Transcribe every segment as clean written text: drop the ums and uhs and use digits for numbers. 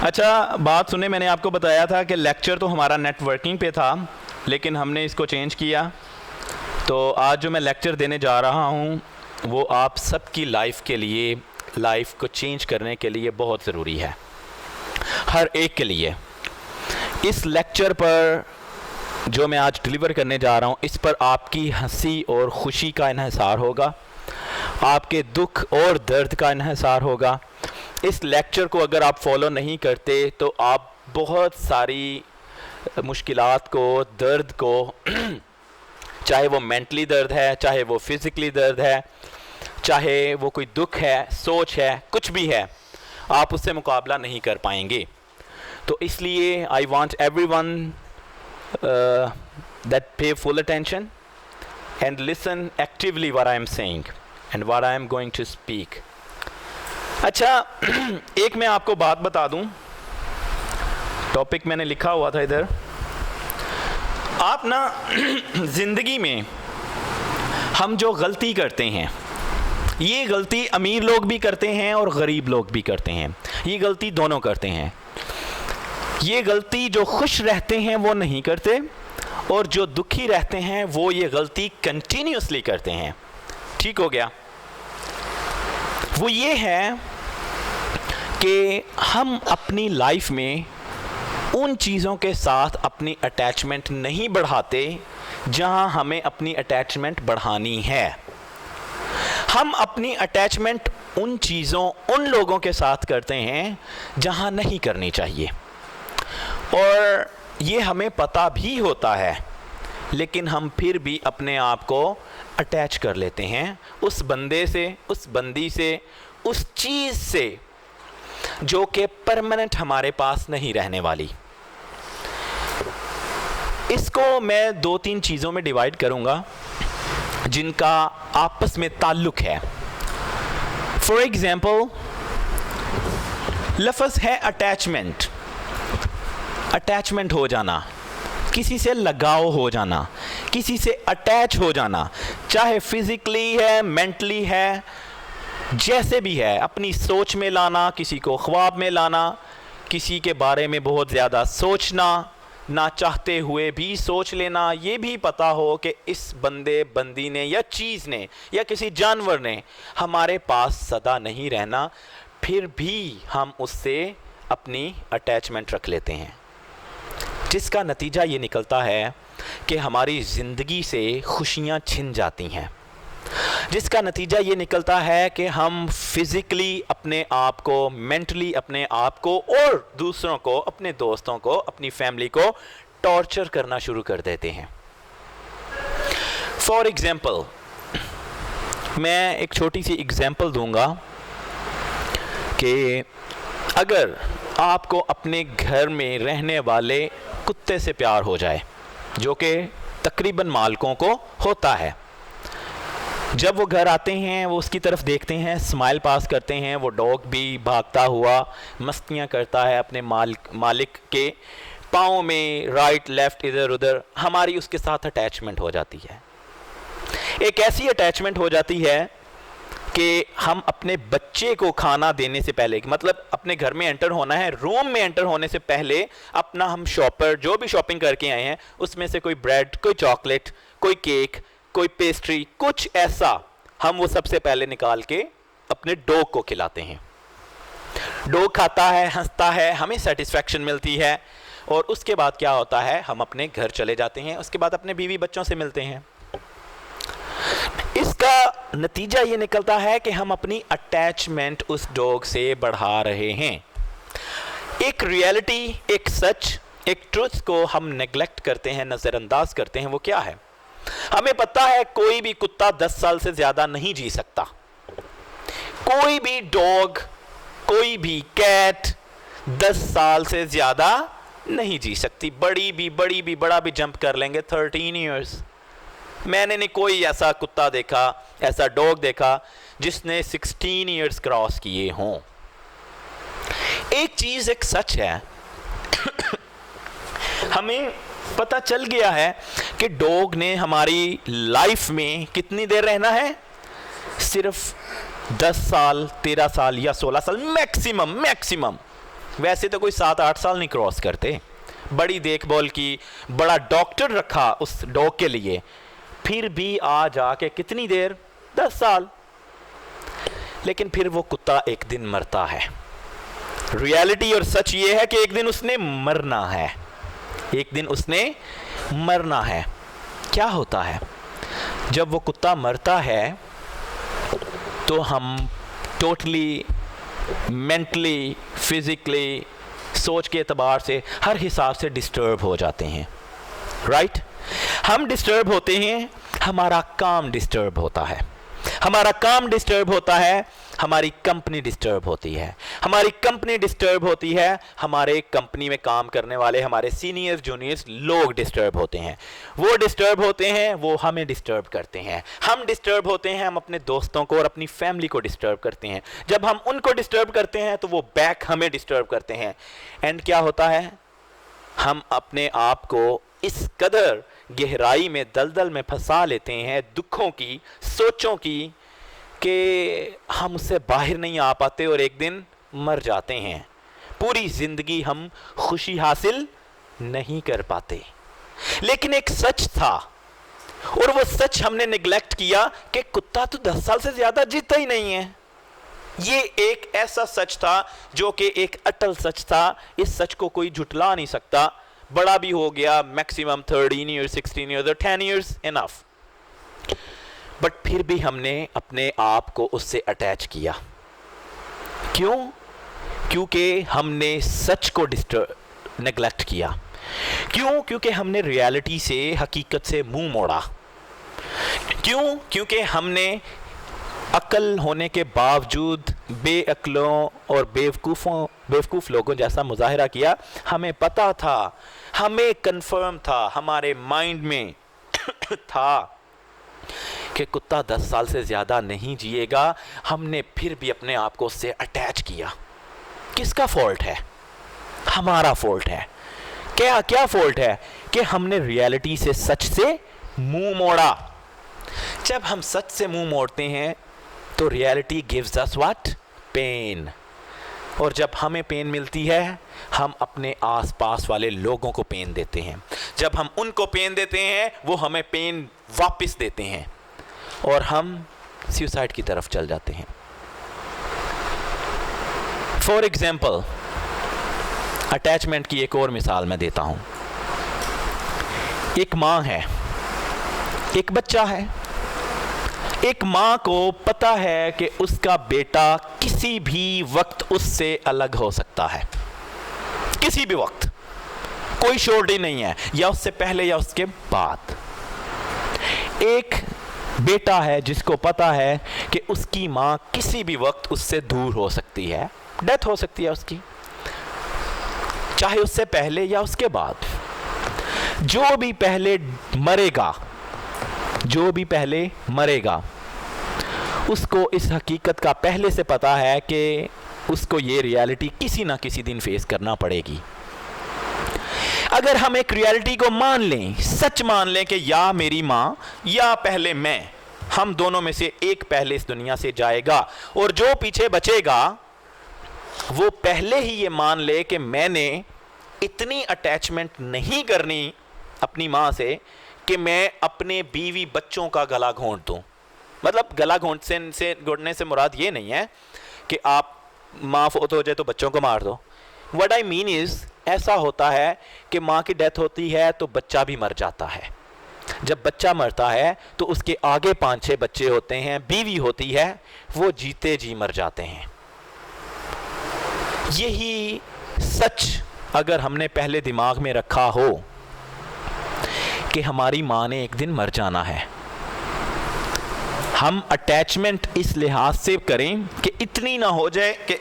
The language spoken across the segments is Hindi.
अच्छा बात सुने, मैंने आपको बताया था कि लेक्चर तो हमारा नेटवर्किंग पे था, लेकिन हमने इसको चेंज किया। तो आज जो मैं लेक्चर देने जा रहा हूँ वो आप सबकी लाइफ के लिए, लाइफ को चेंज करने के लिए बहुत ज़रूरी है, हर एक के लिए। इस लेक्चर पर जो मैं आज डिलीवर करने जा रहा हूँ, इस पर आपकी हंसी और खुशी का इन्हिसार होगा, आपके दुख और दर्द का इन्हिसार होगा। इस लेक्चर को अगर आप फॉलो नहीं करते तो आप बहुत सारी मुश्किलात को, दर्द को चाहे वो मेंटली दर्द है, चाहे वो फिज़िकली दर्द है, चाहे वो कोई दुख है, सोच है, कुछ भी है, आप उससे मुकाबला नहीं कर पाएंगे। तो इसलिए I want everyone that pay full attention and listen actively what I am saying and what I am going to speak. अच्छा एक मैं आपको बात बता दूं, टॉपिक मैंने लिखा हुआ था इधर। आप ना ज़िंदगी में हम जो गलती करते हैं, ये गलती अमीर लोग भी करते हैं और गरीब लोग भी करते हैं, ये गलती दोनों करते हैं। ये गलती जो खुश रहते हैं वो नहीं करते, और जो दुखी रहते हैं वो ये गलती कंटिन्यूसली करते हैं। ठीक हो गया? वो ये है कि हम अपनी लाइफ में उन चीज़ों के साथ अपनी अटैचमेंट नहीं बढ़ाते जहां हमें अपनी अटैचमेंट बढ़ानी है। हम अपनी अटैचमेंट उन चीज़ों, उन लोगों के साथ करते हैं जहां नहीं करनी चाहिए, और ये हमें पता भी होता है, लेकिन हम फिर भी अपने आप को अटैच कर लेते हैं उस बंदे से, उस बंदी से, उस चीज़ से जो कि परमानेंट हमारे पास नहीं रहने वाली। इसको मैं 2-3 चीज़ों में डिवाइड करूँगा जिनका आपस में ताल्लुक़ है। फॉर एग्ज़ाम्पल, लफ्ज़ है अटैचमेंट। अटैचमेंट हो जाना, किसी से लगाव हो जाना, किसी से अटैच हो जाना, चाहे फिज़िकली है, मेंटली है, जैसे भी है। अपनी सोच में लाना, किसी को ख्वाब में लाना, किसी के बारे में बहुत ज़्यादा सोचना, ना चाहते हुए भी सोच लेना, ये भी पता हो कि इस बंदे, बंदी ने या चीज़ ने या किसी जानवर ने हमारे पास सदा नहीं रहना, फिर भी हम उससे अपनी अटैचमेंट रख लेते हैं, जिसका नतीजा ये निकलता है कि हमारी ज़िंदगी से खुशियाँ छिन जाती हैं, जिसका नतीजा ये निकलता है कि हम फिज़िकली अपने आप को, मेंटली अपने आप को और दूसरों को, अपने दोस्तों को, अपनी फैमिली को टॉर्चर करना शुरू कर देते हैं। फॉर एग्ज़ाम्पल, मैं एक छोटी सी एग्ज़ाम्पल दूंगा कि अगर आपको अपने घर में रहने वाले कुत्ते से प्यार हो जाए, जो कि तकरीबन मालिकों को होता है, जब वो घर आते हैं वो उसकी तरफ देखते हैं, स्माइल पास करते हैं, वो डॉग भी भागता हुआ मस्तियाँ करता है अपने मालिक के पाँव में, राइट लेफ़्ट, इधर उधर। हमारी उसके साथ अटैचमेंट हो जाती है। एक ऐसी अटैचमेंट हो जाती है कि हम अपने बच्चे को खाना देने से पहले, मतलब अपने घर में एंटर होना है, रूम में एंटर होने से पहले अपना हम शॉपर, जो भी शॉपिंग करके आए हैं, उसमें से कोई ब्रेड, कोई चॉकलेट, कोई केक, कोई पेस्ट्री, कुछ ऐसा हम वो सबसे पहले निकाल के अपने डॉग को खिलाते हैं। डॉग खाता है, हंसता है, हमें सेटिस्फैक्शन मिलती है, और उसके बाद क्या होता है, हम अपने घर चले जाते हैं, उसके बाद अपने बीवी बच्चों से मिलते हैं। इसका नतीजा ये निकलता है कि हम अपनी अटैचमेंट उस डॉग से बढ़ा रहे हैं। एक रियलिटी, एक सच, एक ट्रुथ को हम नेग्लेक्ट करते हैं, नज़रअंदाज करते हैं। वो क्या है? हमें पता है कोई भी कुत्ता 10 साल से ज़्यादा नहीं जी सकता, कोई भी डॉग, कोई भी कैट 10 साल से ज़्यादा नहीं जी सकती। बड़ी भी बड़ा भी जंप कर लेंगे 13 इयर्स। मैंने नहीं कोई ऐसा कुत्ता देखा, ऐसा डॉग देखा जिसने 16 इयर्स क्रॉस किए हों। एक चीज़, एक सच है हमें पता चल गया है कि डॉग ने हमारी लाइफ में कितनी देर रहना है? सिर्फ 10 साल, 13 साल या 16 साल मैक्सिमम। वैसे तो कोई 7-8 साल नहीं क्रॉस करते, बड़ी देखभाल की, बड़ा डॉक्टर रखा उस डॉग के लिए, फिर भी आ जाके कितनी देर, 10 साल। लेकिन फिर वो कुत्ता एक दिन मरता है। रियलिटी और सच ये है कि एक दिन उसने मरना है, एक दिन उसने मरना है। क्या होता है जब वो कुत्ता मरता है, तो हम टोटली मेंटली, फिजिकली, सोच के एतबार से, हर हिसाब से डिस्टर्ब हो जाते हैं, राइट? हम डिस्टर्ब होते हैं, हमारा काम डिस्टर्ब होता है, हमारा काम डिस्टर्ब होता है, हमारी कंपनी डिस्टर्ब होती है, हमारी कंपनी डिस्टर्ब होती है, हमारे कंपनी में काम करने वाले हमारे सीनियर्स जूनियर्स लोग डिस्टर्ब होते हैं, वो डिस्टर्ब होते हैं, वो हमें डिस्टर्ब करते हैं, हम डिस्टर्ब होते हैं, हम अपने दोस्तों को और अपनी फैमिली को डिस्टर्ब करते हैं, जब हम उनको डिस्टर्ब करते हैं तो वो बैक हमें डिस्टर्ब करते हैं। एंड क्या होता है, हम अपने आप को इस कदर गहराई में, दलदल में फंसा लेते हैं दुखों की, सोचों की, कि हम उससे बाहर नहीं आ पाते और एक दिन मर जाते हैं। पूरी जिंदगी हम खुशी हासिल नहीं कर पाते। लेकिन एक सच था, और वो सच हमने निगलेक्ट किया कि कुत्ता तो 10 साल से ज्यादा जीता ही नहीं है। ये एक ऐसा सच था जो कि एक अटल सच था, इस सच को कोई झुटला नहीं सकता। बड़ा भी हो गया, मैक्सिमम 13 ईयर्स, 16 ईयर्स और 10 ईयर्स इनफ, बट फिर भी हमने अपने आप को उससे अटैच किया। क्यों? क्योंकि हमने सच को नेगलेक्ट किया। क्यों? क्योंकि हमने रियलिटी से, हकीकत से मुंह मोड़ा। क्यों? क्योंकि हमने अक्ल होने के बावजूद बेअक्लों और बेवकूफ़ लोगों जैसा मुजाहिरा किया। हमें पता था, हमें कंफर्म था, हमारे माइंड में था कि कुत्ता 10 साल से ज़्यादा नहीं जिएगा। हमने फिर भी अपने आप को उससे अटैच किया। किसका फॉल्ट है? हमारा फॉल्ट है। क्या फॉल्ट है? कि हमने रियलिटी से, सच से मुंह मोड़ा। जब हम सच से मुंह मोड़ते हैं तो reality gives us what? Pain. और जब हमें पेन मिलती है, हम अपने आसपास वाले लोगों को पेन देते हैं। जब हम उनको पेन देते हैं, वो हमें पेन वापस देते हैं और हम सुसाइड की तरफ चल जाते हैं। फॉर एग्जाम्पल, अटैचमेंट की एक और मिसाल मैं देता हूं। एक मां है, एक बच्चा है। एक मां को पता है कि उसका बेटा किसी भी वक्त उससे अलग हो सकता है, किसी भी वक्त, कोई श्योरिटी नहीं है, या उससे पहले या उसके बाद। एक बेटा है जिसको पता है कि उसकी मां किसी भी वक्त उससे दूर हो सकती है, डेथ हो सकती है उसकी, चाहे उससे पहले या उसके बाद। जो भी पहले मरेगा, उसको इस हकीकत का पहले से पता है कि उसको ये रियलिटी किसी ना किसी दिन फेस करना पड़ेगी। अगर हम एक रियलिटी को मान लें, सच मान लें कि या मेरी मां या पहले मैं, हम दोनों में से एक पहले इस दुनिया से जाएगा, और जो पीछे बचेगा वो पहले ही ये मान ले कि मैंने इतनी अटैचमेंट नहीं करनी अपनी मां से कि मैं अपने बीवी बच्चों का गला घोंट दूं। मतलब गला घोंटने से मुराद ये नहीं है कि आप माँ फोत हो जाए तो बच्चों को मार दो। व्हाट आई मीन इज, ऐसा होता है कि माँ की डेथ होती है तो बच्चा भी मर जाता है। जब बच्चा मरता है तो उसके आगे 5-6 बच्चे होते हैं, बीवी होती है, वो जीते जी मर जाते हैं। यही सच अगर हमने पहले दिमाग में रखा हो कि हमारी माँ ने एक दिन मर जाना है, हम अटैचमेंट इस लिहाज से करें कि इतनी ना हो जाए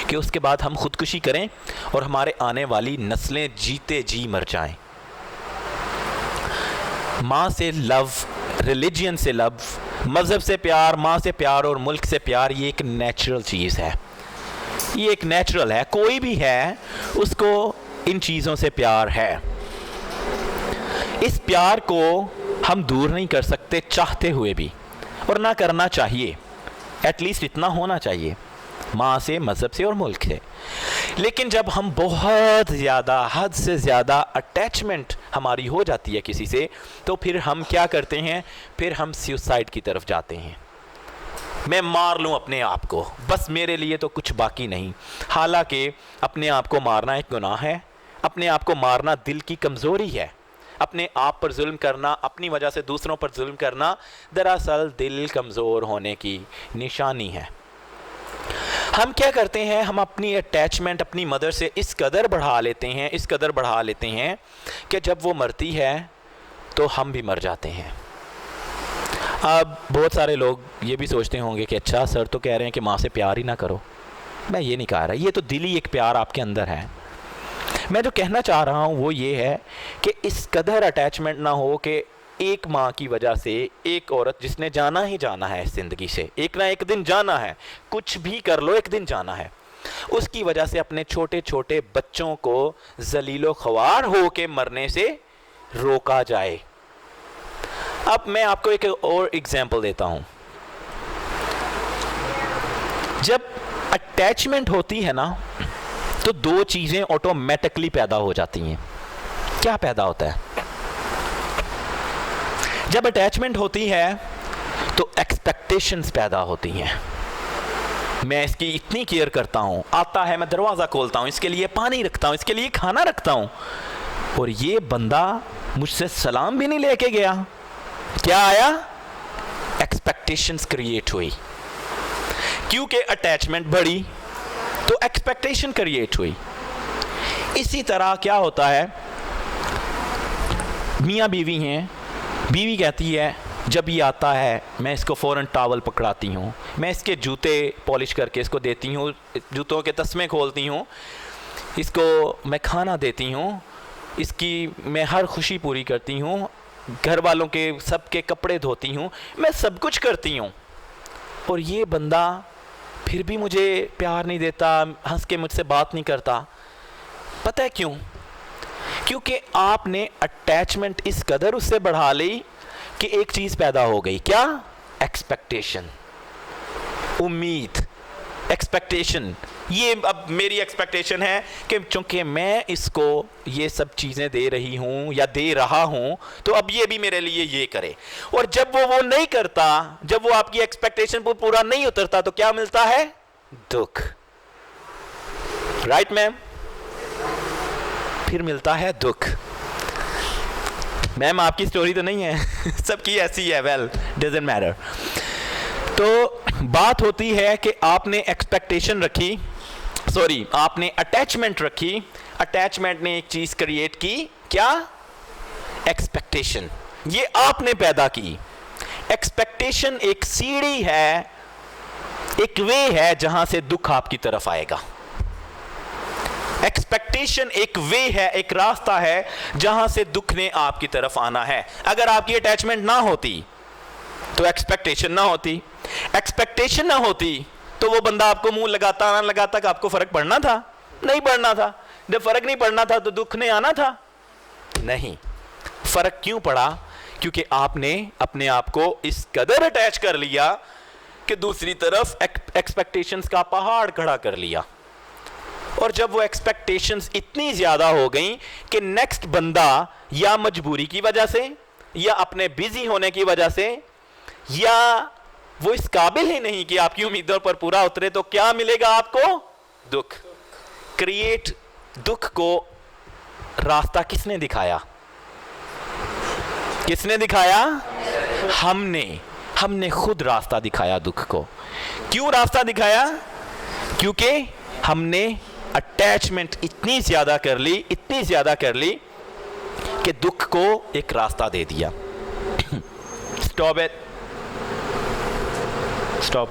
कि उसके बाद हम खुदकुशी करें और हमारे आने वाली नस्लें जीते जी मर जाएं। माँ से लव, रिलीजियन से लव, मज़हब से प्यार, माँ से प्यार और मुल्क से प्यार, ये एक नेचुरल चीज़ है। ये एक नेचुरल है, कोई भी है उसको इन चीज़ों से प्यार है। इस प्यार को हम दूर नहीं कर सकते चाहते हुए भी, और ना करना चाहिए। एटलीस्ट इतना होना चाहिए माँ से, मज़हब से और मुल्क से। लेकिन जब हम बहुत ज़्यादा, हद से ज़्यादा अटैचमेंट हमारी हो जाती है किसी से, तो फिर हम क्या करते हैं, फिर हम सुसाइड की तरफ जाते हैं। मैं मार लूँ अपने आप को, बस मेरे लिए तो कुछ बाकी नहीं। हालांकि अपने आप को मारना एक गुनाह है, अपने आप को मारना दिल की कमज़ोरी है। अपने आप पर जुल्म करना, अपनी वजह से दूसरों पर जुल्म करना, दरअसल दिल कमज़ोर होने की निशानी है। हम क्या करते हैं, हम अपनी अटैचमेंट अपनी मदर से इस कदर बढ़ा लेते हैं, इस कदर बढ़ा लेते हैं कि जब वो मरती है तो हम भी मर जाते हैं। अब बहुत सारे लोग ये भी सोचते होंगे कि अच्छा सर तो कह रहे हैं कि माँ से प्यार ही ना करो। मैं ये नहीं कह रहा, ये तो दिली एक प्यार आपके अंदर है। मैं जो कहना चाह रहा हूँ वो ये है कि इस कदर अटैचमेंट ना हो कि एक माँ की वजह से एक औरत जिसने जाना ही जाना है इस ज़िंदगी से, एक ना एक दिन जाना है, कुछ भी कर लो एक दिन जाना है, उसकी वजह से अपने छोटे छोटे बच्चों को जलीलो ख्वार हो के मरने से रोका जाए। अब मैं आपको एक और एग्जाम्पल देता हूँ। जब अटैचमेंट होती है ना, तो दो चीज़ें ऑटोमेटिकली पैदा हो जाती हैं। क्या पैदा होता है? जब अटैचमेंट होती है तो एक्सपेक्टेशंस पैदा होती हैं। मैं इसकी इतनी केयर करता हूँ, आता है मैं दरवाज़ा खोलता हूँ, इसके लिए पानी रखता हूँ, इसके लिए खाना रखता हूँ, और ये बंदा मुझसे सलाम भी नहीं लेके गया। क्या आया? एक्सपेक्टेशंस क्रिएट हुई। क्योंकि अटैचमेंट बढ़ी तो एक्सपेक्टेशन क्रिएट हुई। इसी तरह क्या होता है, मियाँ बीवी हैं, बीवी कहती है जब ये आता है मैं इसको फ़ौरन टॉवल पकड़ाती हूँ, मैं इसके जूते पॉलिश करके इसको देती हूँ, जूतों के तस्मे खोलती हूँ, इसको मैं खाना देती हूँ, इसकी मैं हर खुशी पूरी करती हूँ, घर वालों के सबके कपड़े धोती हूँ, मैं सब कुछ करती हूँ, और ये बंदा फिर भी मुझे प्यार नहीं देता, हंस के मुझसे बात नहीं करता। पता है क्यों? क्योंकि आपने अटैचमेंट इस कदर उससे बढ़ा ली कि एक चीज़ पैदा हो गई। क्या? एक्सपेक्टेशन, उम्मीद, एक्सपेक्टेशन। ये अब मेरी एक्सपेक्टेशन है कि चूंकि मैं इसको ये सब चीज़ें दे रही हूँ या दे रहा हूँ, तो अब ये भी मेरे लिए ये करे। और जब वो नहीं करता, जब वो आपकी एक्सपेक्टेशन पर पूरा नहीं उतरता, तो क्या मिलता है? दुख। Right ma'am? फिर मिलता है दुख। मैम आपकी स्टोरी तो नहीं है सबकी ऐसी है, वेल डजंट मैटर। तो बात होती है कि आपने एक्सपेक्टेशन रखी, सॉरी आपने अटैचमेंट रखी, अटैचमेंट ने एक चीज क्रिएट की। क्या? एक्सपेक्टेशन। ये आपने पैदा की। एक्सपेक्टेशन एक सीढ़ी है, एक वे है जहां से दुख आपकी तरफ आएगा। एक्सपेक्टेशन एक वे है, एक रास्ता है जहां से दुख ने आपकी तरफ आना है। अगर आपकी अटैचमेंट ना होती तो एक्सपेक्टेशन ना होती, एक्सपेक्टेशन ना होती तो वो बंदा आपको मुंह लगाता ना लगाता कि आपको फर्क पड़ना था? नहीं पड़ना था। जब फर्क नहीं पड़ना था तो दुख ने आना था? नहीं। फर्क क्यों पड़ा? क्योंकि आपने अपने आप को इस कदर अटैच कर लिया कि दूसरी तरफ एक्सपेक्टेशंस का पहाड़ खड़ा कर लिया। और जब वो एक्सपेक्टेशंस इतनी ज्यादा हो गई कि नेक्स्ट बंदा या मजबूरी की वजह से, या अपने बिजी होने की वजह से, या वो इस काबिल ही नहीं कि आपकी उम्मीदों पर पूरा उतरे, तो क्या मिलेगा आपको? दुख। क्रिएट दुख को रास्ता किसने दिखाया? किसने दिखाया? हमने खुद रास्ता दिखाया दुख को। क्यों रास्ता दिखाया? क्योंकि हमने अटैचमेंट इतनी ज्यादा कर ली, इतनी ज्यादा कर ली कि दुख को एक रास्ता दे दिया। Stop it, stop.